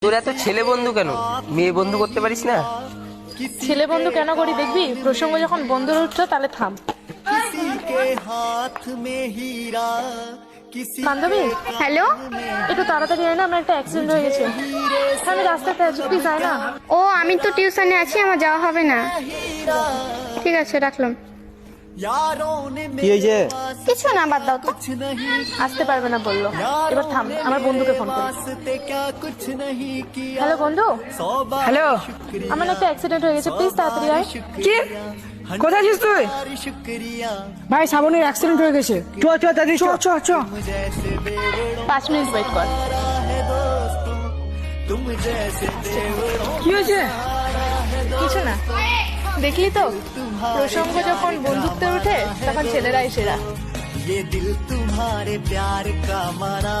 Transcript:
তোর এত ছেলে বন্ধু কেন? মেয়ে বন্ধু করতে পারিস না? ছেলে বন্ধু কেন করি দেখবি? প্রসঙ্গ যখন বন্ধুর উঠছো তাহলে থাম। বান্ধবী, হ্যালো, একটু তাড়াতাড়ি আয় না, আমার একটা অ্যাক্সিডেন্ট হয়ে গেছে। আমি রাস্তাতে আছি, প্লিজ আয় না। ও আমি তো টিউশনে আছি, আমার যাওয়া হবে না। ঠিক আছে, রাখলাম। কি হয়েছে? কিছু না, বাদ দাও তো। আসতে পারবে না বললো। এবার থাম, আমার বন্ধুকে ফোন করি। হ্যালো বন্ধু। হ্যালো, আমার একটা অ্যাক্সিডেন্ট হয়ে গেছে, প্লিজ তাড়াতাড়ি আয়। কি? কোথায় আছিস তুই? ভাই শ্রাবণীর অ্যাক্সিডেন্ট হয়ে গেছে। চ চ তাড়াতাড়ি চ চ চ। 5 মিনিট ওয়েট কর। কি হয়েছে? কিছু না, দেখলি তো, প্রসঙ্গ যখন বন্ধুত্বে উঠে তখন ছেলেরাই সেরা। ये दिल तुम्हारे प्यार का मारा।